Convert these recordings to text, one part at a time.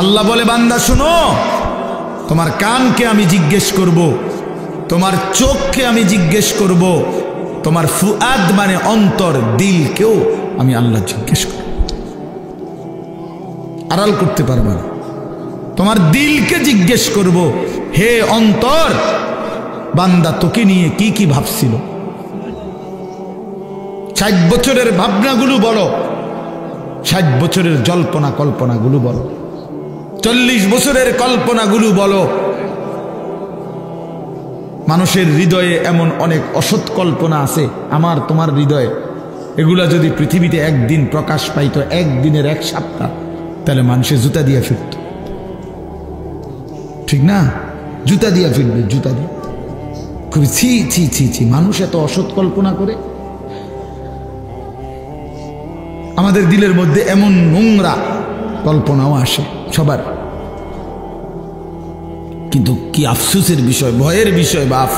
আল্লাহ বলে বান্দা শুনো, তোমার কানকে আমি জিজ্ঞেস করব, তোমার চোখকে আমি জিজ্ঞেস করব, তোমার ফুআদ মানে অন্তর, দিলকেও আমি আল্লাহ জিজ্ঞেস করব। আড়াল করতে পারবো না। তোমার দিলকে জিজ্ঞেস করব, হে অন্তর, বান্দা তোকে নিয়ে কি কি ভাবছিল? 60 বছরের ভাবনাগুলো বলো, 60 বছরের জল্পনা কল্পনাগুলো বলো, 40 বছরের কল্পনাগুলো বলো। মানুষের হৃদয়ে এমন অনেক অসৎ কল্পনা আছে, আমার তোমার হৃদয়ে। এগুলা যদি পৃথিবীতে একদিন প্রকাশ পাইত, একদিনের এক সপ্তাহ, তাহলে মানুষের জুতা দিয়ে ফিরত। ঠিক না? জুতা দিয়ে ফিরবে, জুতা দিয়ে। খুবই ছি ছি ছি ছি, মানুষ এত অসৎ কল্পনা করে। আমাদের দিলের মধ্যে এমন নোংরা কল্পনাও আসে সবার। কিন্তু কি আফসোসের বিষয়, ভয়ের বিষয় বাপ,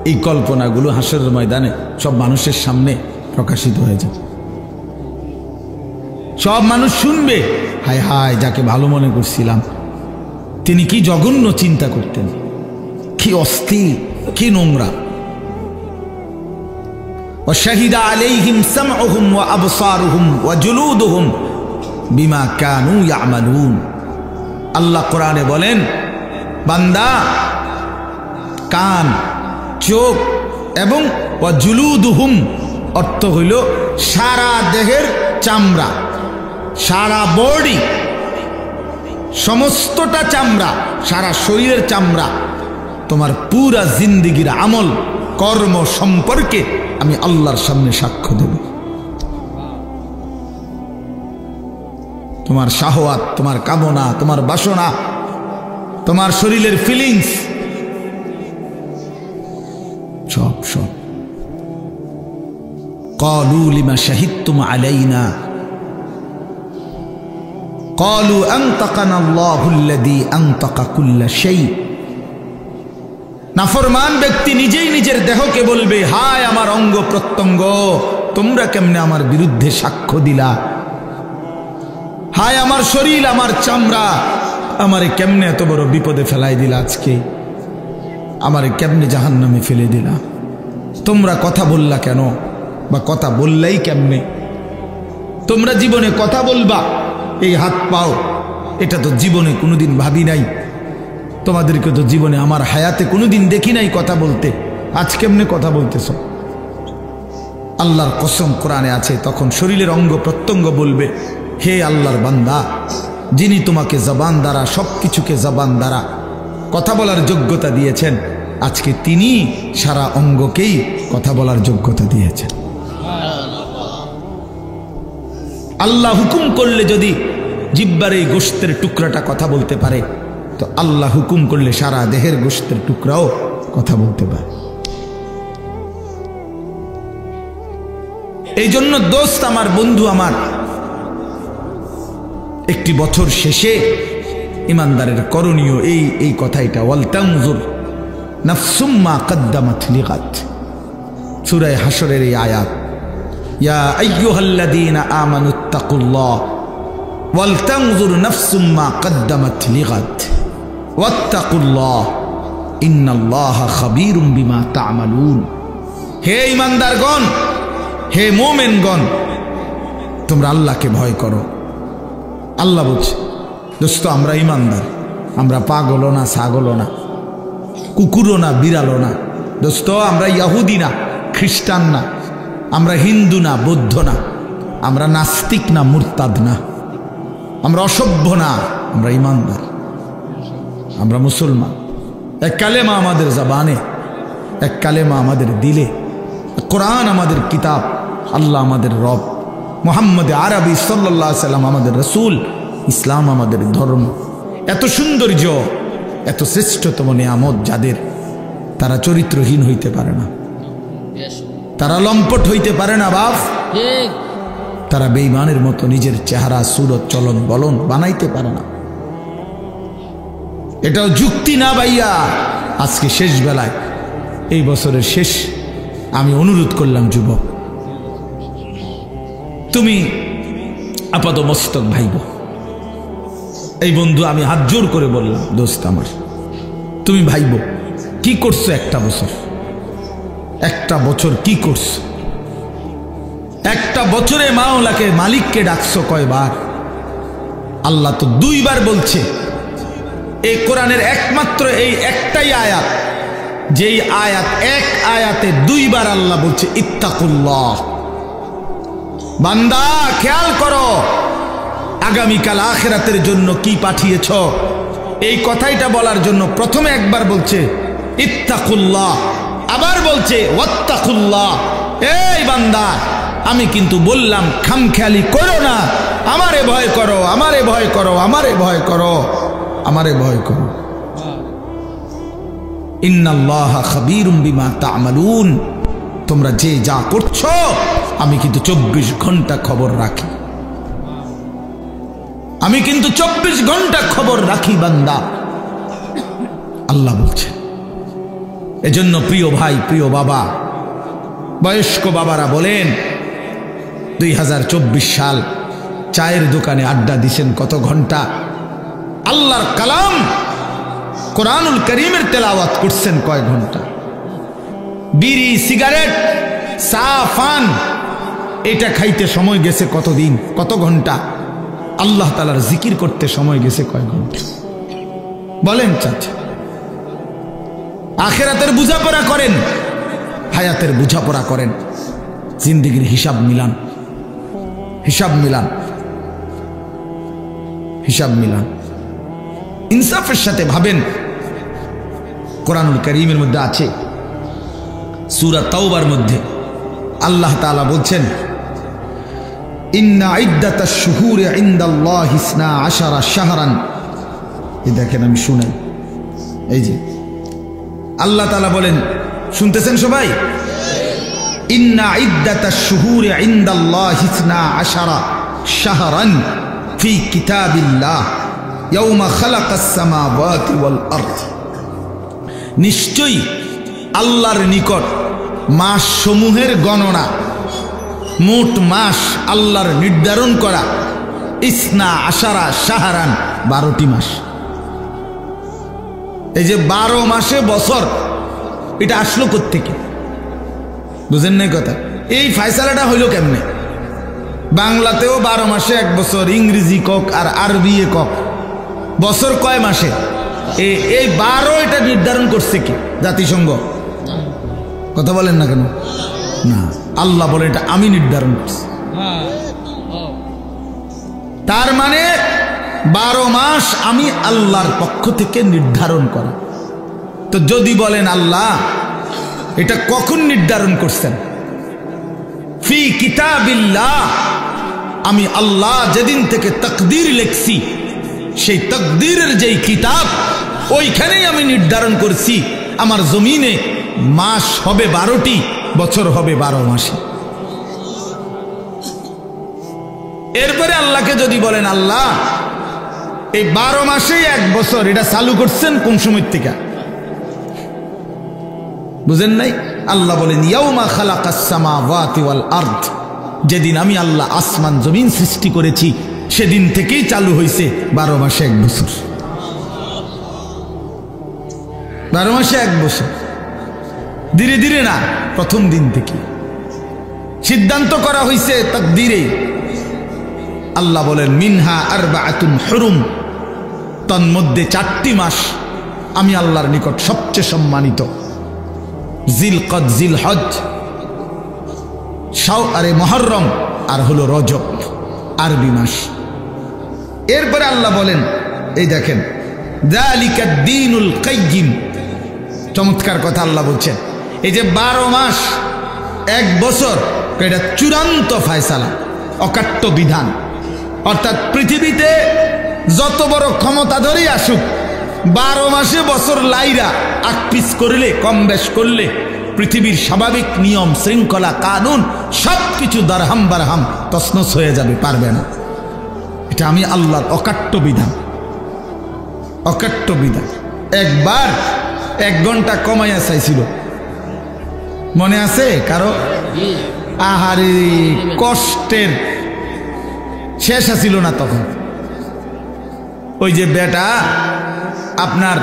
এই কল্পনাগুলো হাসরের ময়দানে সব মানুষের সামনে প্রকাশিত হয়ে যাবে। সব মানুষ শুনবে, হায় হায়, যাকে ভালো মনে করছিলাম তিনি কি জঘন্য চিন্তা করতেন, কি অস্থির, কি নোংরা। وشهد عليهم سمعهم وأبصارهم وجلودهم بما كانوا يعملون। আল্লাহ কোরআনে বলেন, বান্দা কান, চোখ এবং ওয়াজুলুদুহুম অর্থ হইল সারা দেহের চামড়া, সারা বডি, সমস্তটা চামড়া, সারা শরীরের চামড়া, তোমার পুরা জিন্দেগির আমল কর্ম সম্পর্কে আমি আল্লাহর সামনে সাক্ষ্য দেব। তোমার শাহওয়াত, তোমার কামনা, তোমার বাসনা, তোমার শরীরের ফিলিংস, সব সব। ক্বালু লিমা শাহিদতুম আলাইনা ক্বালু আনতাকানা আল্লাহুল্লাযী আনতাকা কুল্লা শাই। নাফরমান ব্যক্তি নিজেই নিজের দেহকে বলবে, হায় আমার অঙ্গ প্রত্যঙ্গ, তোমরা কেমনে আমার বিরুদ্ধে সাক্ষ্য দিলা? হায় আমার শরীর, আমার চামড়া, আমারে কেমনে এত বড় বিপদে ফেলাই দিলা? আজকে আমারে কেমনে জাহান্নামে ফেলে দিলা? তোমরা কথা বললা কেন, বা কথা বললাই কেমনে? তোমরা জীবনে কথা বলবা, এই হাত পাও, এটা তো জীবনে কোনোদিন ভাবি নাই। তোমাদেরকে তো জীবনে আমার হায়াতে কোনোদিন দেখি নাই কথা বলতে, আজ কেমনে কথা বলতেছ? আল্লাহর কসম কোরআনে আছে, তখন শরীরের অঙ্গ প্রত্যঙ্গ বলবে, হে আল্লাহর বান্দা, যিনি তোমাকে জবান দ্বারা, সবকিছুকে জবান দ্বারা কথা বলার যোগ্যতা দিয়েছেন, আজকে তিনি সারা অঙ্গকেই কথা বলার যোগ্যতা দিয়েছেন। আল্লাহ হুকুম করলে যদি জিহ্বার এই গোশতের টুকরাটা কথা বলতে পারে, তো আল্লাহ হুকুম করলে সারা দেহের গোশতের টুকরাও কথা বলতে পারে। এই জন্য দোস্ত আমার, বন্ধু আমার, একটি বছর শেষে ইমানদারের করণীয় এই কথাইটা, ওয়াল তানজুর নাফসুম মা কদ্দামাত লিগাদ। সূরা হাশরের এই আয়াত, ইয়া আইয়ুহাল্লাযীনা আমানুত্তাকুল্লাহ ওয়াল তানজুর নাফসুম মা কদ্দামাত লিগাদ ওয়াত্তাকুল্লাহ ইন্নাল্লাহা খাবীরুম বিমা তা'মালুন। হে ইমানদারগণ, হে মুমিনগণ, তোমরা আল্লাহকে ভয় করো। আল্লাহ বলছে, দোস্ত আমরা ইমানদার, আমরা পাগলও না, ছাগলও না, কুকুরও না, বিড়ালও না। দোস্ত আমরা ইহুদি না, খ্রিস্টান না, আমরা হিন্দু না, বৌদ্ধ না, আমরা নাস্তিক না, মুরতাদ না, আমরা অসভ্য না, আমরা ইমানদার, আমরা মুসলমান। এক কালেমা আমাদের জবানে, এক কালেমা আমাদের দিলে, কোরআন আমাদের কিতাব, আল্লাহ আমাদের রব, মুহাম্মদ আরবি সাল্লাল্লাহু আলাইহি সাল্লাম আমাদের রাসূল, ইসলাম আমাদের ধর্ম। এত সৌন্দর্য, এত শ্রেষ্ঠতম নিয়ামত যাদের, তারা চরিত্রহীন হইতে পারে না, তারা লম্পট হইতে পারে না বাপ, তারা বেঈমানের মতো নিজের চেহারা, সুরত, চলন বলন বানাইতে পারে না। এটাও যুক্তি না ভাইয়া। আজকে শেষ বেলায়, এই বছরের শেষ, আমি অনুরোধ করলাম, যুবক তুমি আপাত মস্তক ভাইব, এই বন্ধু আমি হাত জোর করে বললাম, দোস্ত আমার, তুমি ভাইবো কি করছো একটা বছর কি করছো? একটা বছরে মাওলাকে মালিককে ডাকছো কয়বার? আল্লাহ তো 2 বার বলছে। এই কোরআনের একমাত্র এই একটাই আয়াত, যেই আয়াত এক আয়াতে 2 বার আল্লাহ বলছে ইত্তাকুল্লাহ। বান্দা খেয়াল করো, আগামীকাল আখিরাতের জন্য কি পাঠিয়েছ, এই কথাইটা বলার জন্য প্রথমে একবার বলছে ইত্তাকুল্লাহ, আবার বলছে ওয়াত্তাকুল্লাহ। এই বান্দা, আমি কিন্তু বললাম খামখেয়ালি করো না, আমারে ভয় করো, আমারে ভয় করো, আমারে ভয় করো, আমারে ভয় করো। ইন্নাল্লাহা খাবীরুম বিমা তা'মালুন, তোমরা যে যা করছো আমি কিন্তু 24 ঘন্টা খবর রাখি, আমি কিন্তু 24 ঘন্টা খবর রাখি বান্দা, আল্লাহ বলছে। এজন্য প্রিয় ভাই, প্রিয় বাবা, বয়স্ক বাবারা বলেন, 2024 সাল, চায়ের দোকানে আড্ডা দিছেন কত ঘন্টা, আল্লাহর কালাম কোরআনুল কারীমের তেলাওয়াত করছেন কয় ঘন্টা, বিড়ি সিগারেট চা পান এটা খাইতে সময় গেছে কতদিন, কত ঘন্টা, আল্লাহ তাআলার জিকির করতে সময় গেছে কয় ঘন্টা? বলেন চাচা। আখিরাতের বুঝাপড়া করেন, হায়াতের বুঝাপড়া করেন, জিন্দেগির হিসাব মিলান, হিসাব মিলান, হিসাব মিলান, ইনসাফের সাথে ভাবেন। কোরআনুল কারীমের মধ্যে আছে, সূরা তাওবার মধ্যে আল্লাহ তাআলা বলছেন, ইন্না ইদ্দাতাশ শুহুরি ইনদাল্লাহি 12 শাহরান। এই দেখেন, আমি শুনাই, এই যে আল্লাহ তাআলা বলেন, শুনতেছেন সবাই? ইন্না ইদ্দাতাশ শুহুরি ইনদাল্লাহি 12 শাহরান ফি কিতাবিল্লাহ ইয়াওমা খালাকাস সামাওয়াতি ওয়াল আরদ। নিশ্চয়ই আল্লাহর নিকট মাস সমূহের গণনা, মোট মাস আল্লাহর নির্ধারণ করা 12 শাহরান, 12টি মাস। এই যে 12 মাসে বছর, এটা আসলো কোত্থেকে? বুঝেন নাই কথা? এই ফায়সালাটা হইল কেমনে? বাংলাতেও 12 মাসে 1 বছর, ইংরেজি কক আর আরবি কক, বছর কয় মাসে? এই 12 এটা নির্ধারণ করছে কি? জাতিসংঘ? কথা বলেন না কেন? না, আল্লাহ বলে এটা আমি নির্ধারণ করছি। তার মানে 12 মাস আমি আল্লাহর পক্ষ থেকে নির্ধারণ করা। তো যদি বলেন আল্লাহ এটা কখন নির্ধারণ করছেন? ফি কিতাবিল্লাহ, আমি আল্লাহ যেদিন থেকে তাকদীর লিখছি, সেই তাকদীরের যেই কিতাব, ওইখানেই আমি নির্ধারণ করছি আমার জমিনে মাস হবে 12টি, বছর হবে 12 মাসে। এরপরে আল্লাহকে যদি বলেন আল্লাহ এই 12 মাসেই 1 বছর, এটা চালু করছেন কোন সময় থেকে? বুঝেন নাই? আল্লাহ বলেন ইয়াউমা খালাকাস সামাওয়াতি ওয়াল আরদ, যেদিন আমি আল্লাহ আসমান জমিন সৃষ্টি করেছি সেদিন থেকেই চালু হয়েছে 12 মাসে 1 বছর। 12 মাসে 1 বছর, ধীরে ধীরে না, প্রথম দিন থেকে সিদ্ধান্ত করা হয়েছে তাকদীরে। আল্লাহ বলেন মিনহা আরবাআতুন হুরুম, তন্মধ্যে 4টি মাস আমি আল্লাহর নিকট সবচেয়ে সম্মানিত, জিলকদ, জিলহজ, মুহররম আর হলো রজব, আরবি মাস। এরপরে আল্লাহ বলেন, এই দেখেন যালিকাদ দীনুল কাইয়্যিম, চমৎকার কথা আল্লাহ বলছেন। এই যে 12 মাস 1 বছর, এটা চূড়ান্ত ফয়সালা, অকাট্য বিধান। অর্থাৎ পৃথিবীতে যত বড় ক্ষমতাধরই আসুক, 12 মাসে বছর লাইরা আকপিস করলে, কম বেশ করলে, পৃথিবীর স্বাভাবিক নিয়ম শৃঙ্খলা কানুন সবকিছু দারহাম বারহাম তছনছ হয়ে যাবে, পারবে না। এটা আমি আল্লাহর অকাট্য বিধান, অকাট্য বিধান। একবার 1 ঘন্টা কমাইয়া চাইছিল, মনে আছে কারো? আহারে কষ্টের শেষ আছিল না তখন। ওই যে বেটা আপনার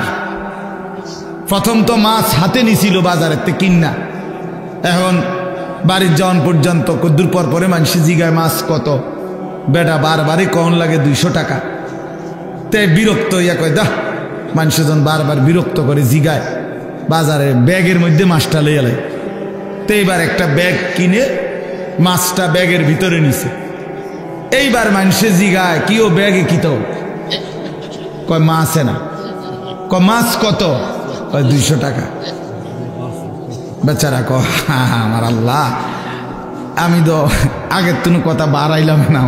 প্রথম তো মাছ হাতে নিছিল বাজারের থেকে কিনা, এখন বাড়ির যাওয়ান পর্যন্ত কদ্দুর পর পরে মানুষ জিগায় মাছ কত, বেটা বারবারই কন লাগে 200 টাকা। তে বিরক্ত ইয়া কয় দা, মানুষজন বারবার বিরক্ত করে জিগায়, বাজারে ব্যাগের মধ্যে মাছটা লইয়া লাই। তো এইবার একটা ব্যাগ কিনে মাছটা ব্যাগের ভিতরে নিছে। এইবার মানুষে জিগায় কি ও ব্যাগে কি তো, কয় মাছ না, কয় মাছ কত, কয় 200 টাকা। বেচারা ক আমার আল্লাহ, আমি তো আগের তুমি কথা বাড়াইলাম না,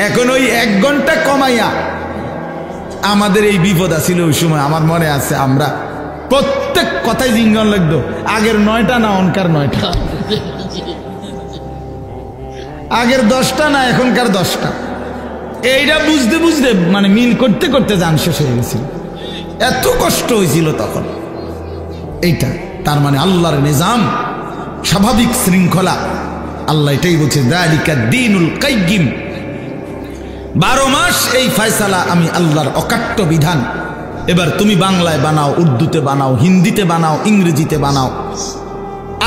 এখন ওই 1 ঘন্টা কমাইয়া আমাদের এই বিপদ আছিল। ওই সময় আমার মনে আছে আমরা প্রত্যেক কথাই জিঙ্গন লাগতো, আগের 9টা না অনকার 9টা, আগের 10টা না এখনকার 10টা। এইটা বুঝতে বুঝতে মানে মিল করতে করতে জান শেষ হয়ে গেছিল, এত কষ্ট হয়েছিল তখন। এইটা তার মানে আল্লাহর নিজাম, স্বাভাবিক শৃঙ্খলা। আল্লাহ এটাই বলছে যালিকা দ্বীনুল কাইয়্যিম, 12 মাস এই ফয়সালা আমি আল্লাহর অকাট্য বিধান। এবার তুমি বাংলায় বানাও, উর্দুতে বানাও, হিন্দিতে বানাও, ইংরেজিতে বানাও,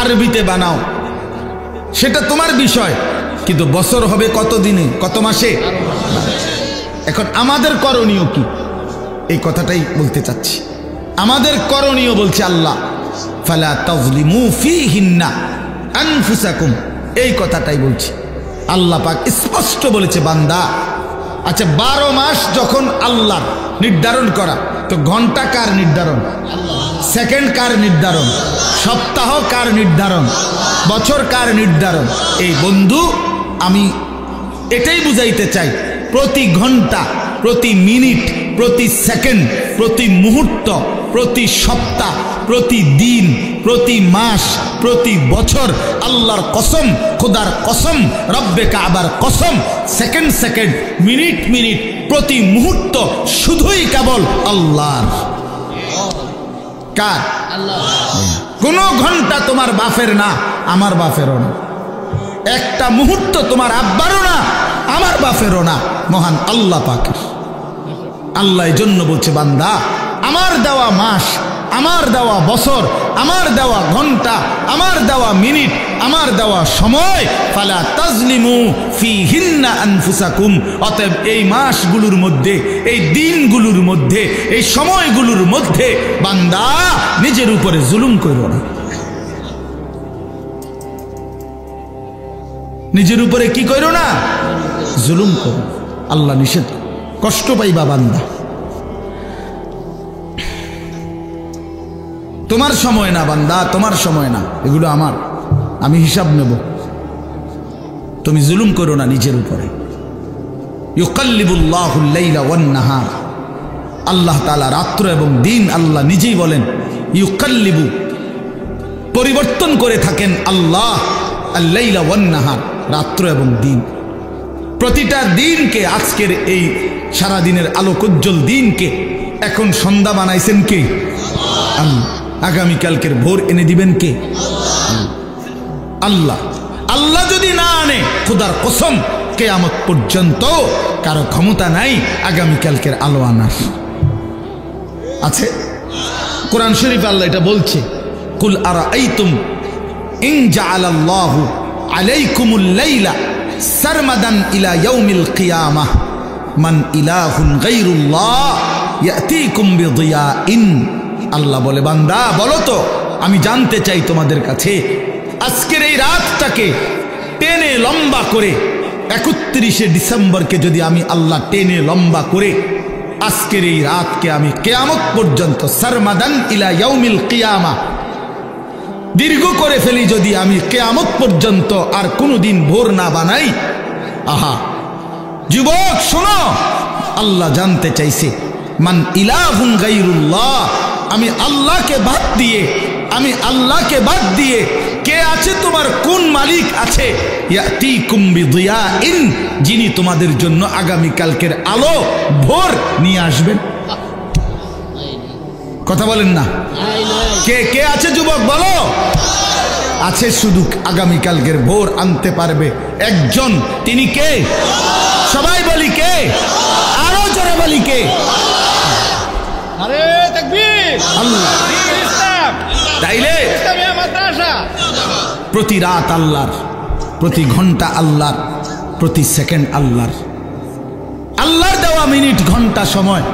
আরবিতে বানাও, সেটা তোমার বিষয়, কিন্তু বছর হবে কত দিনে, কত মাসে। এখন আমাদের করণীয় কি, এই কথাটাই বলতে চাচ্ছি। আমাদের করণীয় বলছে আল্লাহ ফালা তাজলিমু ফীহিন্না আনফুসাকুম, এই কথাটাই বলছি। আল্লাহ পাক স্পষ্ট বলেছে বান্দা, আচ্ছা 12 মাস যখন আল্লাহ নির্ধারণ করা, তো ঘন্টা কার নির্ধারণ, সেকেন্ড কার নির্ধারণ, সপ্তাহ কার নির্ধারণ, বছর কার নির্ধারণ। এই বন্ধু আমি এটাই বুঝাইতে চাই, প্রতি ঘন্টা, প্রতি মিনিট, প্রতি সেকেন্ড, প্রতি মুহূর্ত, প্রতি সপ্তাহ, প্রতি দিন, প্রতি মাস, প্রতি বছর আল্লাহর কসম, খোদার কসম, রব্বে কাবার কসম, সেকেন্ড সেকেন্ড, মিনিট মিনিট, প্রতি মুহূর্ত শুধুই কেবল আল্লাহর। কার? কোন ঘন্টা তোমার বাপের না, আমার বাপেরও না। একটা মুহূর্ত তোমার আব্বারও না, আমার বাপেরও না, মহান আল্লাহ পাকের। আল্লাহ এই জন্য বলছে বান্দা, আমার দেওয়া মাস, আমার দেওয়া বছর, আমার দেওয়া ঘন্টা, আমার দেওয়া মিনিট, আমার দেওয়া সময়, ফালা তাজলিমু ফীহিন্না আনফুসাকুম, অতএব এই মাসগুলোর মধ্যে, এই দিনগুলোর মধ্যে, এই সময়গুলোর মধ্যে বান্দা নিজের উপরে জুলুম করো না। নিজের উপরে কি করো না, জুলুম করো। আল্লাহ নিষেধ, কষ্ট পাইবা বান্দা। তোমার সময় না বান্দা, তোমার সময় না, এগুলো আমার, আমি হিসাব নেব। তুমি জুলুম করো না নিজের উপরে। ইউকাল্লিবুল্লাহুল লাইলা ওয়ান নাহার, আল্লাহ তাআলা রাত্র এবং দিন আল্লাহ নিজেই বলেন ইউকাল্লিবু, পরিবর্তন করে থাকেন আল্লাহ আল লাইলা ওয়ান নাহার, রাত্র এবং দিন। প্রতিটা দিনকে, আজকের এই সারাদিনের আলোকোজ্জ্বল দিনকে এখন সন্ধ্যা বানাইছেন কে? আল্লাহ। আগামীকালকের ভোর এনে দিবেন কে? আল্লাহ। আল্লাহ যদি না আনে, খোদার কসম কিয়ামত পর্যন্ত কারো ক্ষমতা নাই আগামীকালকের আলো আনার। আছে কোরআন শরীফে আল্লাহ এটা বলছে, কুল আরাআইতুম ইন জাআলাল্লাহু আলাইকুমুল লাইলা সারমাদান ইলা ইয়াউমিল কিয়ামাহ মান ইলাহুন গায়রুল্লাহ ইয়াতিকুম বিদিয়াইন। আল্লাহ বলে বান্দা বলো তো, আমি জানতে চাই তোমাদের কাছে, আজকের এই রাতটাকে টেনে লম্বা করে 31শে ডিসেম্বরকে যদি আমি আল্লাহ টেনে লম্বা করে আজকের এই রাতকে আমি কিয়ামত পর্যন্ত সারমাদান ইলা ইয়াউমিল কিয়ামা দীর্ঘ করে ফেলি, যদি আমি কিয়ামত পর্যন্ত আর কোনোদিন ভোর না বানাই। আহা যুবক শোনো, আল্লাহ জানতে চাইছে মান ইলাহুন গায়রুল্লাহ, আমি আল্লাহকে বাদ দিয়ে, আমি আল্লাহকে বাদ দিয়ে কে আছে, তোমার কোন মালিক আছে? ইয়াতিকুম বিদিয়াইন, যিনি তোমাদের জন্য আগামী কালকের আলো ভোর নিয়ে আসবেন। কথা বলেন না, কে কে আছে যুবক বলো? আছে, শুধু আগামী কালকের ভোর আনতে পারবে একজন, তিনি কে? সবাই বলি কে? কে? আরে তাকবীর, আল্লাহ। ইসলাম, তাইলে ইসলামিয়া মাদ্রাসা। প্রতি রাত আল্লাহর, প্রতি ঘন্টা আল্লাহর, প্রতি সেকেন্ড আল্লাহর। আল্লাহর দেওয়া মিনিট ঘন্টা সময়।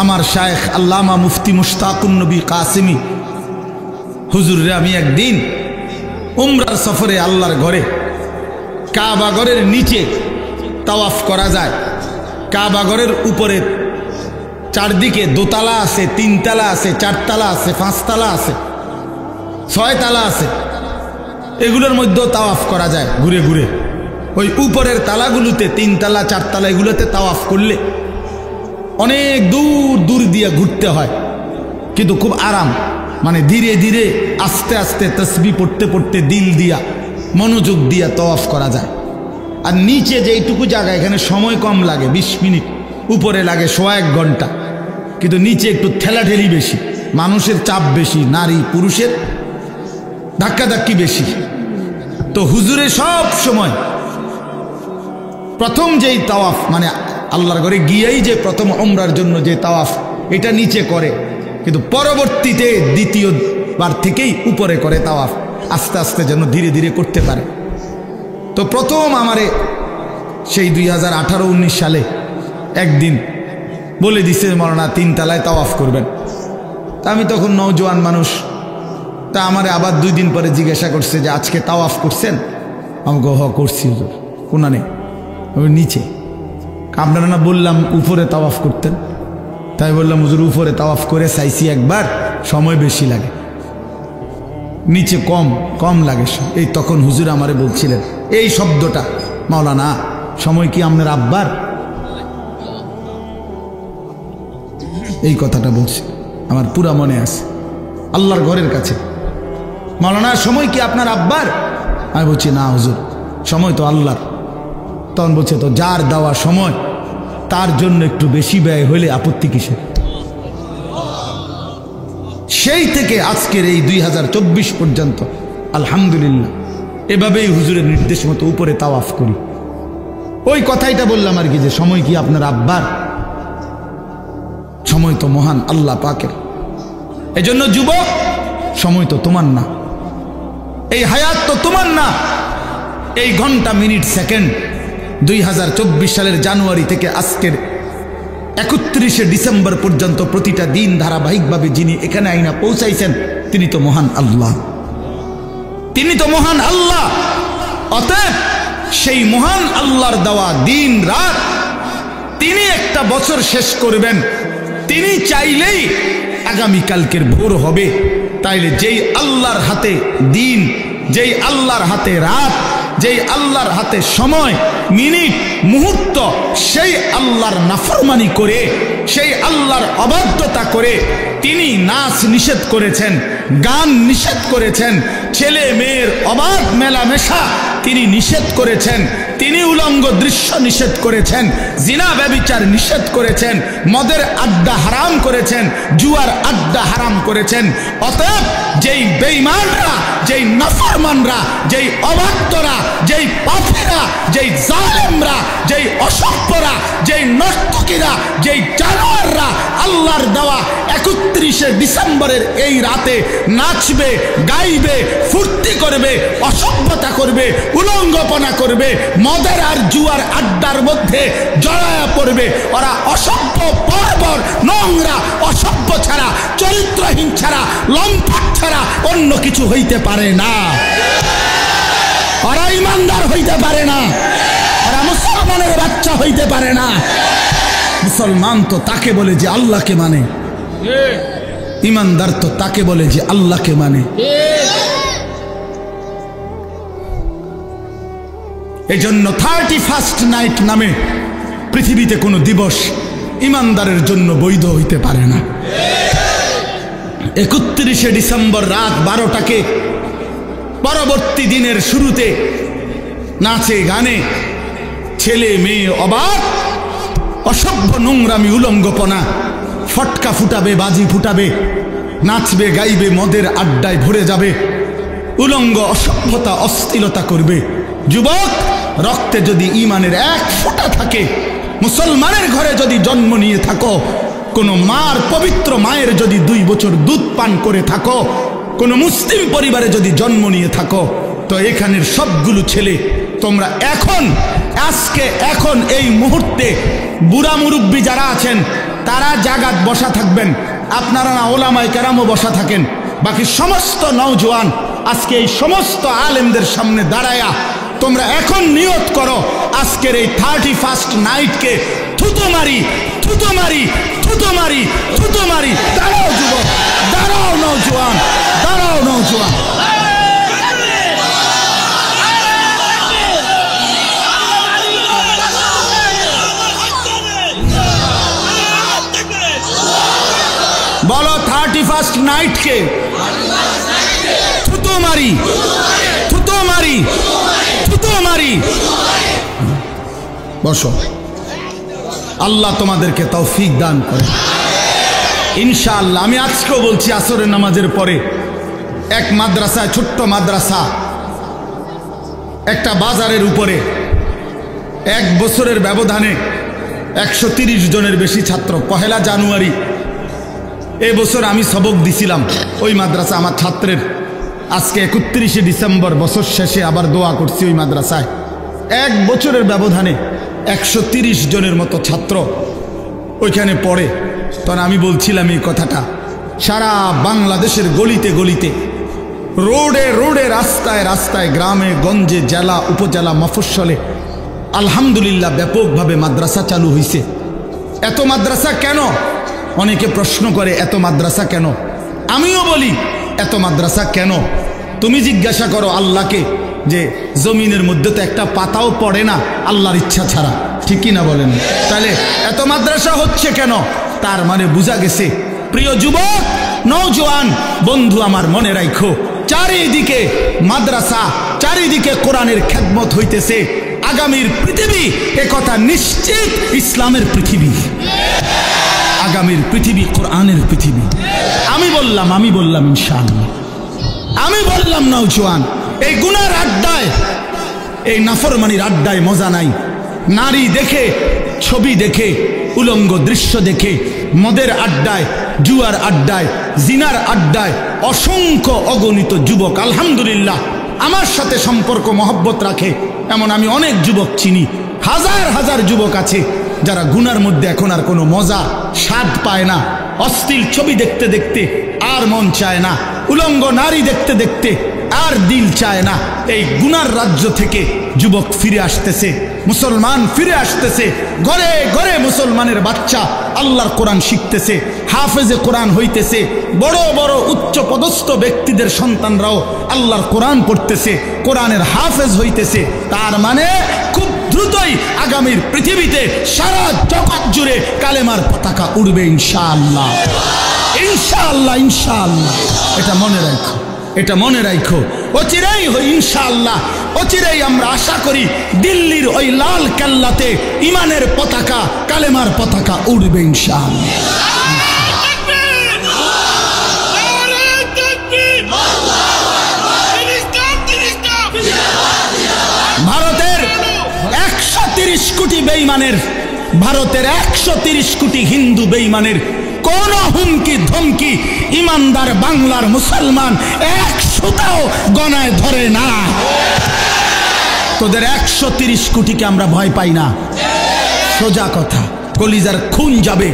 আমার শায়েখ আল্লামা মুফতি মুশতাকুন নবী কাসিমি হুজুরে আমি একদিন উমরার সফরে আল্লাহর ঘরে, কাবা ঘরের নিচে তাওয়াফ করা যায়। কাবা ঘরের উপরে চারদিকে দোতলা আছে, তিনতলা আছে, চারতলা আছে, পাঁচতলা আছে, ছয়তলা আছে। এগুলোর মধ্যেও তাওয়াফ করা যায় ঘুরে ঘুরে। ওই উপরের তালাগুলোতে, তিনতলা চারতলা, এগুলোতে তাওয়াফ করলে অনেক দূর দূর দিয়ে ঘুরতে হয়, কিন্তু খুব আরাম। মানে ধীরে ধীরে আস্তে আস্তে তসবিহ পড়তে পড়তে দিল দিয়া মনোযোগ দিয়া তাওয়াফ করা যায়। আর নিচে যেইটুকু জায়গা, এখানে সময় কম লাগে, 20 মিনিট, উপরে লাগে 1.5 ঘন্টা। কিন্তু নিচে একটু ঠেলাঠেলি বেশি, মানুষের চাপ বেশি, নারী পুরুষের ধাক্কাধাক্কি বেশি। তো হুজুরে সব সময় প্রথম যেই তাওয়াফ, মানে আল্লাহর ঘরে গিয়েই যে প্রথম উমরার জন্য যে তাওয়াফ, এটা নিচে করে, কিন্তু পরবর্তীতে দ্বিতীয়বার থেকেই উপরে করে তাওয়াফ, আস্তে আস্তে যেন ধীরে ধীরে করতে পারে। তো প্রথম আমারে সেই 2018-19 সালে একদিন বলে দিছে, মরনা 3 তলায় তাওয়াফ করবেন। তা আমি তখন নওজোয়ান মানুষ, তা আমারে আবার 2 দিন পরে জিজ্ঞাসা করছে যে আজকে তাওয়াফ করছেন? আমাকে হ করছি হুজুর। কোনা নেই, নিচে। আপনারা না বললাম উপরে তাওয়াফ করতেন? তাই বললাম হুজুর উপরে তাওয়াফ করে চাইছি একবার, সময় বেশি লাগে, নিচে কম কম লাগে। এই তখন হুজুর আমারে বলছিলেন এই শব্দটা, মাওলানা সময় কি আপনার আব্বার? এই কথাটা বলছি, আমার পুরা মনে আছে। আল্লাহর ঘরের কাছে, মাওলানা সময় কি আপনার আব্বার? আমি বলছি না হুজুর, সময় তো আল্লাহর। তখন বলছে তো যার দেওয়া সময় তার জন্য একটু বেশি ব্যয় হইলে আপত্তি কিসের? সেই থেকে আজকের এই 2024 পর্যন্ত আলহামদুলিল্লাহ এভাবেই হুজুরের নির্দেশ মতো উপরে তাওয়াফ করি। ওই কথাইটা বললাম আর কি, যে সময় কি আপনার আব্বার? সময় তো মহান আল্লাহ পাকের। এজন্য যুবক, সময় তো তোমার না, এই হায়াত তো তোমার না। এই ঘন্টা, মিনিট, সেকেন্ড 2024 সালের জানুয়ারি থেকে আজকের 31শে ডিসেম্বর পর্যন্ত প্রতিটা দিন ধারাবাহিকভাবে যিনি এখানে আইনা পৌঁছাইছেন, তিনি তো মহান আল্লাহ, তিনি তো মহান আল্লাহ। অতএব সেই মহান আল্লাহর দেওয়া দিন রাত, তিনি একটা বছর শেষ করবেন, তিনি চাইলেই আগামীকালকের ভোর হবে। তাইলে যেই আল্লাহর হাতে দিন, যেই আল্লাহর হাতে রাত, যেই আল্লাহর হাতে সময়, মিনিট, মুহূর্ত, সেই আল্লাহর নাফরমানি করে, সেই আল্লাহর অবাধ্যতা করে তিনি নাচ নিষেধ করেছেন, গান নিষেধ করেছেন, ছেলে মেয়ের অবাধ মেলামেশা তিনি নিষেধ করেছেন, তিনি উলঙ্গ দৃশ্য নিষেধ করেছেন, জিনা ব্যভিচার নিষেধ করেছেন, মদের আড্ডা হারাম করেছেন, জুয়ার আড্ডা হারাম করেছেন। অতএব যেই বেঈমানরা, যেই নাফরমানরা, যেই অবাধ্যরা, যেই পাপীরা, যেই জালেমরা, যেই অসভ্যরা, যেই নর্তকীরা, যেই জানোয়াররা আল্লাহর দেওয়া 31শে ডিসেম্বরের এই রাতে নাচবে, গাইবে, ফুর্তি করবে, অসভ্যতা করবে, উলঙ্গপনা করবে, মদের আর জুয়ার আড্ডার মধ্যে জড়ায়া পড়বে, ওরা অসভ্য, বর্বর, নোংরা, অসভ্য ছাড়া, চরিত্রহীন ছাড়া, লম্পট ছাড়া অন্য কিছু হইতে পারে না। ওরা ইমানদার হইতে পারে না, ওরা মুসলমানের বাচ্চা হইতে পারে না। মুসলমান তো তাকে বলে যে আল্লাহকে মানে, ইমানদার তো তাকে বলে যে আল্লাহকে মানে। এজন্য 31st নাইট নামে পৃথিবীতে কোনো দিবস ইমানদারের জন্য বৈধ হইতে পারে না। 31শে ডিসেম্বর রাত 12টাকে পরবর্তী দিনের শুরুতে নাচে গানে ছেলে মেয়ে অবাক, অসভ্য, নোংরামি, উলঙ্গপনা, ফটকা ফুটাবে, বাজি ফুটাবে, নাচবে, গাইবে, মদের আড্ডায় ভরে যাবে, উলঙ্গ, অসভ্যতা, অশ্লীলতা করবে। যুবক, রক্তে যদি ঈমানের 1 ফোঁটা থাকে মুসলমানের ঘরে যদি জন্ম নিয়ে থাকো, কোনো মার পবিত্র মায়ের যদি 2 বছর দুধ পান করে থাকো, কোনো মুসলিম পরিবারে যদি জন্ম নিয়ে থাকো, তো এখানের সবগুলো ছেলে তোমরা এখন এই মুহূর্তে বুড়া মুরব্বী যারা আছেন তারা জাগাত বসা থাকবেন, আপনারা না ওলামায়ে কেরামও বসা থাকেন। বাকি সমস্ত নওজোয়ান আজকে এই সমস্ত আলেমদের সামনে দাঁড়ায়া তোমরা এখন নিয়ত করো, আজকের এই 31st নাইটকে থুতো মারি, থুতো মারি, থুতো মারি, থুতো মারি। দাঁড়াও যুবক, দাঁড়াও নওজোয়ান, দাঁড়াও নওজোয়ান। বলো 31st নাইটকে থুতো মারি, থুতো মারি, থুতো মারি। বসো, আল্লাহ তোমাদেরকে তৌফিক দান করে ইনশাআল্লাহ। আমি আজকেও বলছি, আসরের নামাজের পরে এক মাদ্রাসায়, ছোট্ট মাদ্রাসা, একটা বাজারের উপরে 1 বছরের ব্যবধানে 130 জনের বেশি ছাত্র। 1 জানুয়ারি এই বছর আমি সবক দিছিলাম ওই মাদ্রাসা আমার ছাত্রের। আজকে 31 ডিসেম্বর, বছর শেষে আবার দোয়া করছি ওই মাদ্রাসায়। 1 বছরের ব্যবধানে 130 জনের মতো ছাত্র ওইখানে পড়ে। তখন আমি বলছিলাম এই কথাটা, সারা বাংলাদেশের গলিতে গলিতে, রোডে রোডে, রাস্তায় রাস্তায়, গ্রামে গঞ্জে, জেলা উপজেলা মফস্বলে আলহামদুলিল্লাহ ব্যাপকভাবে মাদ্রাসা চালু হয়েছে। এত মাদ্রাসা কেন? অনেকে প্রশ্ন করে এত মাদ্রাসা কেন? আমিও বলি এত মাদ্রাসা কেন? তুমি জিজ্ঞাসা করো আল্লাহকে যে জমিনের মধ্যে তো একটা পাতাও পড়ে না আল্লাহর ইচ্ছা ছাড়া, ঠিক কি না বলেন? তাহলে এত মাদ্রাসা হচ্ছে কেন? তার মানে বোঝা গেছে, প্রিয় যুবক নওজোয়ান বন্ধু আমার, মনে রাখো চারিদিকে মাদ্রাসা, চারিদিকে কোরআনের খেদমত হইতেছে। আগামীর পৃথিবী একথা নিশ্চিত ইসলামের পৃথিবী, আগামীর পৃথিবী কোরআনের পৃথিবী। আমি বললাম ইনশাআল্লাহ, আমি বললাম নওজোয়ান, এই গুনার আড্ডায়, এই নাফরমানির আড্ডায় মজা নাই। নারী দেখে, ছবি দেখে, উলঙ্গ দৃশ্য দেখে, মদের আড্ডায়, জুয়ার আড্ডায়, জিনার আড্ডায় অসংখ্য অগণিত যুবক আলহামদুলিল্লাহ আমার সাথে সম্পর্ক মহব্বত রাখে, এমন আমি অনেক যুবক চিনি। হাজার হাজার যুবক আছে যারা গুনার মধ্যে এখন আর কোনো মজা স্বাদ পায় না। অশ্লীল ছবি দেখতে দেখতে আর মন চায় না, উলঙ্গ নারী দেখতে দেখতে আর দিল চায় না। এই গুনার রাজ্য থেকে যুবক ফিরে আসতেছে, মুসলমান ফিরে আসতেছে। ঘরে ঘরে মুসলমানের বাচ্চা আল্লাহর কোরআন শিখতেছে, হাফেজে কোরআন হইতেছে। বড় বড় উচ্চ পদস্থ ব্যক্তিদের সন্তানরাও আল্লাহর কোরআন পড়তেছে, কোরআনের হাফেজ হইতেছে। তার মানে খুব দ্রুতই আগামীর পৃথিবীতে সারা জগৎ জুড়ে কালেমার পতাকা উড়বে ইনশাআল্লাহ, ইনশাআল্লাহ, ইনশাআল্লাহ। এটা মনে রাখো, এটা মনে রাখো। অচিরেই ইনশাআল্লাহ, অচিরেই আমরা আশা করি দিল্লির ওই লাল কেল্লাতে ইমানের পতাকা, কালেমার পতাকা উড়বে ইনশাআল্লাহ। ভারতের 130 কোটি বেঈমানের, ভারতের 130 কোটি হিন্দু বেঈমানের কোন হুমকি ধমকি ইমানদার বাংলার মুসলমান 100টাও গণায় ধরে না। তোদের 130 কোটিকে আমরা ভয় পাই না, সোজা কথা। কলিজার খুন যাবে,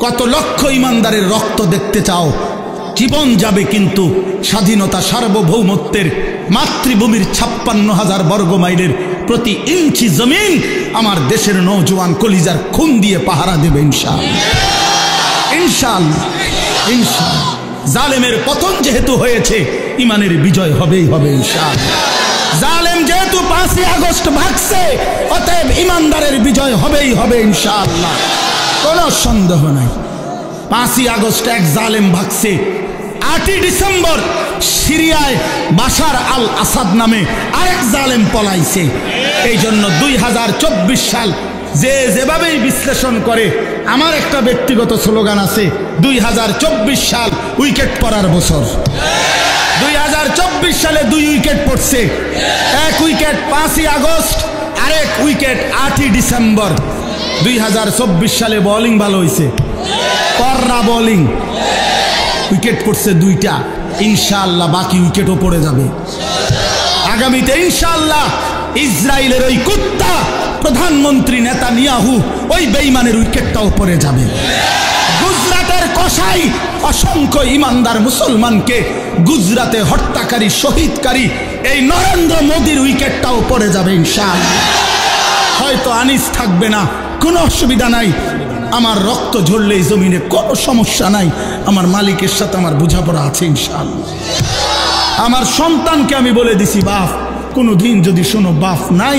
কত লক্ষ ইমানদারের রক্ত দেখতে চাও? জীবন যাবে, কিন্তু স্বাধীনতা সার্বভৌমত্বের মাতৃভূমির 56,000 বর্গ মাইলের প্রতি ইঞ্চি জমিন আমার দেশের নওজোয়ান কলিজার খুন দিয়ে পাহারা দেবে ইনশাআল্লাহ, ইনশাআল্লাহ, ইনশাআল্লাহ। জালেমের পতন যেহেতু হয়েছে, ইমানের বিজয় হবেই হবে ইনশাআল্লাহ। জালেম যেহেতু 5ই আগস্ট ভাগছে, অতএব ইমানদারের বিজয় হবেই হবে ইনশাআল্লাহ, কোনো সন্দেহ নাই। 5ই আগস্ট এক জালেম ভাগছে, 8ই ডিসেম্বর সিরিয়ায় বাশার আল আসাদ নামে আরেক জালেম পলাইছে। এই জন্য 2024 সাল যে যেভাবেই বিশ্লেষণ করে, আমার একটা ব্যক্তিগত স্লোগান আছে, 2024 সাল উইকেট পড়ার বছর। 2024 সালে 2 উইকেট পড়ছে, এক উইকেট 5ই আগস্ট, আরেক উইকেট 8ই ডিসেম্বর। 2024 সালে বোলিং ভালো হয়েছে, কররা বোলিং, উইকেট পড়ছে 2টা। ইনশাআল্লাহ বাকি উইকেটও পড়ে যাবে আগামীতে ইনশাআল্লাহ। ইসরায়েলের ওই কুত্তা প্রধানমন্ত্রী নেতানিয়াহু ওই বেঈমানের উইকেটটাও পড়ে যাবে। গুজরাটের কসাই অসংখ্য ইমানদার মুসলমানকে গুজরাতে হত্যাকারী শহীদকারী এই নরেন্দ্র মোদীর উইকেটটাও পড়ে যাবে ইনশাআল্লাহ। হয়তো আনিস থাকবে না, কোনো অসুবিধা নাই, আমার রক্ত ঝরলে এই জমিনে কোনো সমস্যা নাই, আমার মালিকের সাথে আমার বোঝাপড়া আছে ইনশাআল্লাহ। আমার সন্তানকে আমি বলে দিছি, বাপ কোনো দিন যদি শোনো বাপ নাই,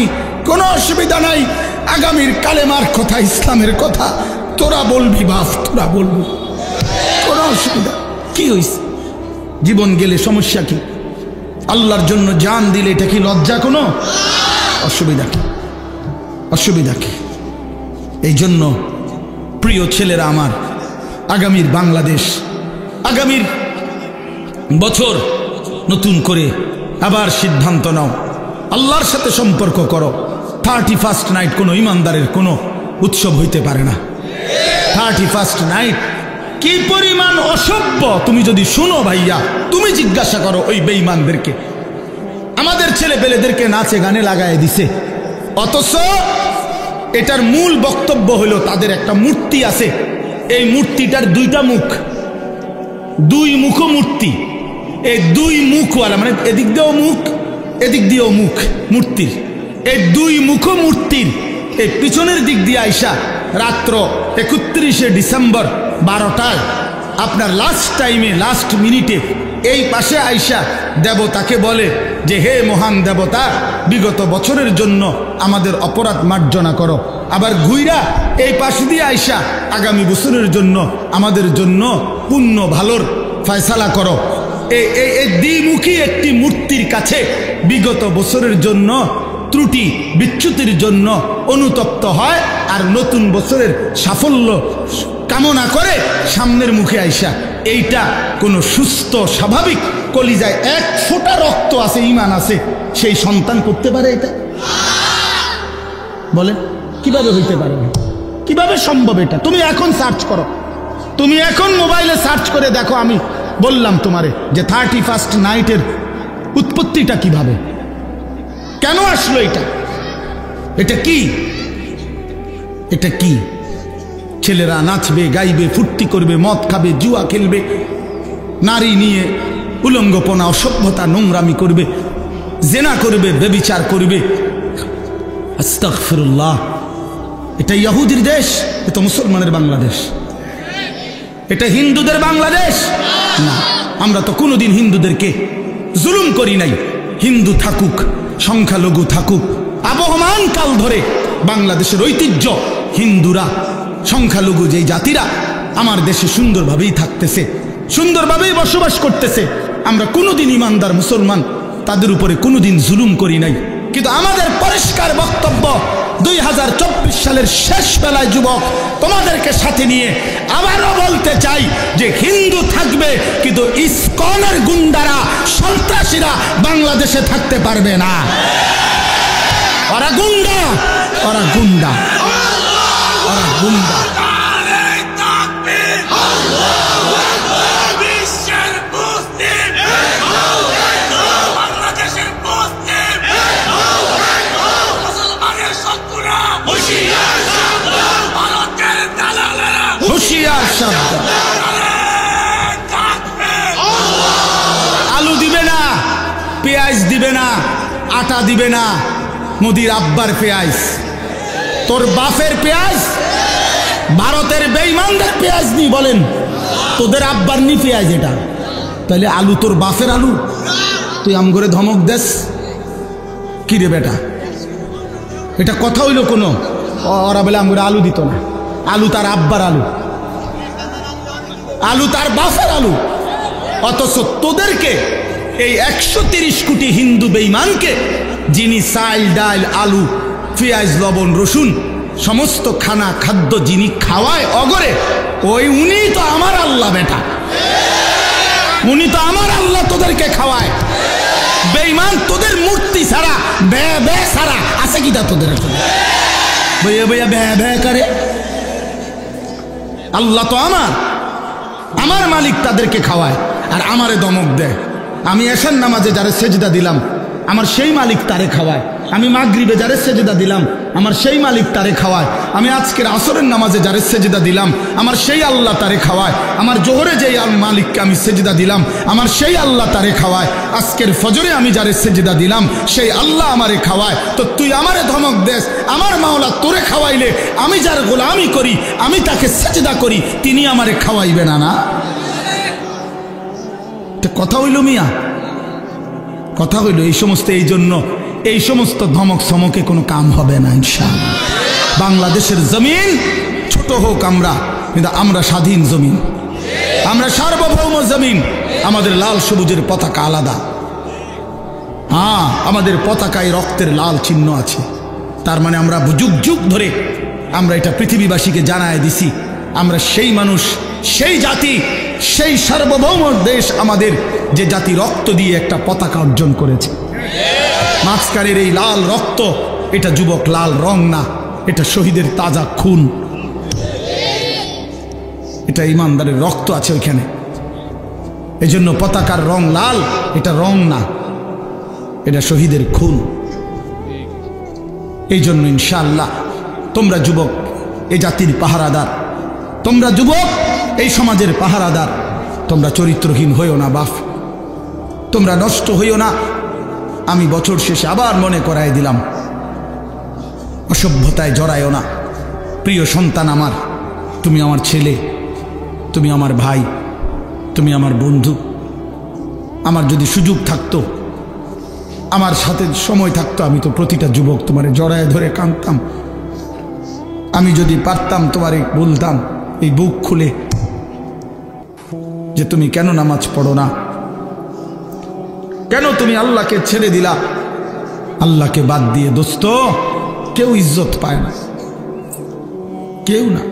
কোনো অসুবিধা নাই, আগামীর কালেমার কথা ইসলামের কথা তোরা বলবি বাপ, তোরা বলবি, কোনো অসুবিধা কি হয়েছে? জীবন গেলে সমস্যা কি? আল্লাহর জন্য জান দিলে এটা কি লজ্জা? কোনো অসুবিধা কি? অসুবিধা কি? এই জন্য প্রিয় ছেলেরা আমার, আগামীর বাংলাদেশ, আগামীর বছর নতুন করে আবার সিদ্ধান্ত নাও, আল্লাহর সাথে সম্পর্ক করো। 31st নাইট কোনো ইমানদারের কোনো উৎসব হইতে পারে না। 31st নাইট কি পরিমাণ অসভ্য তুমি যদি শুনো ভাইয়া, তুমি জিজ্ঞাসা করো ওই বেঈমানদেরকে। আমাদের ছেলে পেলেদেরকে নাচে গানে লাগায় দিছে, অথচ এটার মূল বক্তব্য হলো তাদের একটা মূর্তি আছে, এই মূর্তিটার 2টা মুখ, 2 মুখ মূর্তি। এই 2 মুখওয়ালা, মানে এদিক দিয়েও মুখ এদিক দিয়েও মুখ মূর্তির, এই 2 মুখ মূর্তির এই পিছনের দিক দিয়ে আইসা রাত্র 31শে ডিসেম্বর 12টায় আপনার লাস্ট টাইমে, লাস্ট মিনিটে এই পাশে আইসা দেবতাকে বলে যে হে মহান দেবতা, বিগত বছরের জন্য আমাদের অপরাধ মার্জনা করো। আবার ঘুইরা এই পাশ দিয়ে আইসা আগামী বছরের জন্য আমাদের জন্য পুণ্য ভালোর ফয়সালা করো। এই দ্বিমুখী একটি মূর্তির কাছে বিগত বছরের জন্য ত্রুটি বিচ্যুতির জন্য অনুতপ্ত হয়, আর নতুন বছরের সাফল্য কামনা করে সামনের মুখে আইসা। এইটা কোনো সুস্থ স্বাভাবিক কলিজায় 1 ফোঁটা রক্ত আছে, ঈমান আছে, সেই সন্তান করতে পারে এটা? বলে কিভাবে হইতে পারে? কিভাবে সম্ভব এটা? তুমি এখন সার্চ করো, তুমি এখন মোবাইলে সার্চ করে দেখো। আমি বললাম তোমারে যে 31st নাইটের উৎপত্তিটা কিভাবে, কেন আসলো এটা? এটা কি? এটা কি? ছেলেরা নাচবে, গাইবে, ফুর্তি করবে, মদ খাবে, জুয়া খেলবে, নারী নিয়ে উলঙ্গপনা, অসভ্যতা, নোংরামি করবে, জেনা করবে, ব্যভিচার করবে। আস্তাগফিরুল্লাহ। এটা ইহুদির দেশ? এটা মুসলমানের বাংলাদেশ? এটা হিন্দুদের বাংলাদেশ না। আমরা তো কোনোদিন হিন্দুদেরকে জুলুম করি নাই। হিন্দু থাকুক, সংখ্যালঘু থাকুক, আবহমান কাল ধরে বাংলাদেশের ঐতিহ্য, হিন্দুরা, সংখ্যালঘু যেই জাতিরা আমার দেশে সুন্দরভাবেই থাকতেছে, সুন্দরভাবেই বসবাস করতেছে। আমরা কোনোদিন ইমানদার মুসলমান তাদের উপরে কোনোদিন জুলুম করি নাই। কিন্তু আমাদের পরিষ্কার বক্তব্য, 2024 সালের শেষ বেলায় যুবক তোমাদেরকে সাথে নিয়ে আবারও বলতে চাই যে হিন্দু থাকবে, কিন্তু ইসকনের গুন্ডারা, সন্ত্রাসীরা বাংলাদেশে থাকতে পারবে না। ওরা গুন্ডা, ওরা গুন্ডা, ওরা গুন্ডা। আলু দিবে না, পেঁয়াজ দিবে না, আটা দিবে না, মোদির আব্বার পেঁয়াজ, তোর বাপের পেঁয়াজ, ভারতের বেঈমানদের পেঁয়াজ নি। বলেন তোদের আব্বার নি পেঁয়াজ এটা? তাহলে আলু তোর বাপের আলু? তুই আম করে ধমক দেস কি রে বেটা? এটা কথা হইল কোনো? ওরা বলে আম করে আলু দিত না, আলু তার আব্বার আলু, আলু তার বাপের আলু। অথচ তোদেরকে এই 130 কোটি হিন্দু বেঈমানকে, যিনি চাল ডাল আলু পেঁয়াজ লবণ রসুন সমস্ত খানা খাদ্য যিনি খাওয়ায় অগরে, উনি তো আমার আল্লাহ বেটা, উনি তো আমার আল্লাহ তোদেরকে খাওয়ায়। বেঈমান তোদের মূর্তি ছাড়া, বে ছাড়া আছে কিটা তোদের? বইয়া বইয়া ব্যয় ব্যয় করে। আল্লাহ তো আমার মালিক তাদেরকে খাওয়ায় আর আমারে দমক দেয়। আমি এশার নামাজে যারে সেজদা দিলাম আমার সেই মালিক তারে খাওয়ায়। আমি মাগরিবে যারে সেজদা দিলাম আমার সেই মালিক তারে খাওয়ায়। আমি আজকের আসরের নামাজে যারে সেজদা দিলাম আমার সেই আল্লাহ তারে খাওয়ায়। আমার জোহরে যেই মালিককে আমি সেজদা দিলাম আমার সেই আল্লাহ তারে খাওয়ায়। আজকের ফজরে আমি যারে সেজদা দিলাম সেই আল্লাহ আমারে খাওয়ায়। তো তুই আমারে ধমক দেস, আমার মাওলা তোরে খাওয়াইলে আমি যার গোলামি করি, আমি তাকে সেজদা করি, তিনি আমারে খাওয়াইবে না? না কথা হইল মিয়া, কথা হইল। এই সমস্ত এই জন্য এই সমস্ত ধমক সমকে কোনো কাম হবে না ইনশাআল্লাহ। বাংলাদেশের জমিন ছোট হোক আমরা, কিন্তু আমরা স্বাধীন জমিন, আমরা সার্বভৌম জমিন। আমাদের লাল সবুজের পতাকা আলাদা। হ্যাঁ, আমাদের পতাকায় রক্তের লাল চিহ্ন আছে। তার মানে আমরা যুগ যুগ ধরে আমরা এটা পৃথিবীবাসীকে জানায় দিছি আমরা সেই মানুষ, সেই জাতি, সেই সার্বভৌম দেশ আমাদের, যে জাতি রক্ত দিয়ে একটা পতাকা অর্জন করেছে। মাঝখানের এই লাল রক্ত, এটা যুবক লাল রং না, এটা শহীদের তাজা খুন, এটা ইমানদারের রক্ত আছে ওইখানে। এই জন্য পতাকার রং লাল, এটা রং না, এটা শহীদের খুন। এই জন্য ইনশাআল্লাহ তোমরা যুবক এই জাতির পাহারাদার, তোমরা যুবক এই সমাজের পাহারাদার, তোমরা চরিত্রহীন হইও না বাপ, তোমরা নষ্ট হইও না। আমি বছর শেষে আবার মনে করাই দিলাম, অসভ্যতায় জড়ায়ও না। প্রিয় সন্তান আমার, তুমি আমার ছেলে, তুমি আমার ভাই, তুমি আমার বন্ধু। আমার যদি সুযোগ থাকতো, আমার সাথে সময় থাকতো, আমি তো প্রতিটা যুবক তোমারে জড়ায় ধরে কাঁদতাম। আমি যদি পারতাম তোমারে বলতাম এই বুক খুলে যে তুমি কেন নামাজ পড়ো না, কেন তুমি আল্লাহকে ছেড়ে দিলা। আল্লাহকে বাদ দিয়ে দোস্ত কেউ ইজ্জত পায় না, কেউ না।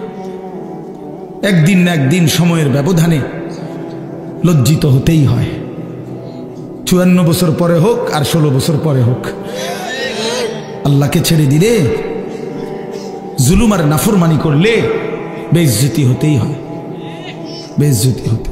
একদিন না একদিন সময়ের ব্যবধানে লজ্জিত হতেই হয়। 54 বছর পরে হোক আর 16 বছর পরে হোক, আল্লাহকে ছেড়ে দিলে, জুলুম আর নাফরমানি করলে বেইজ্জতি হতেই হয়, বেইজ্জতি হতে।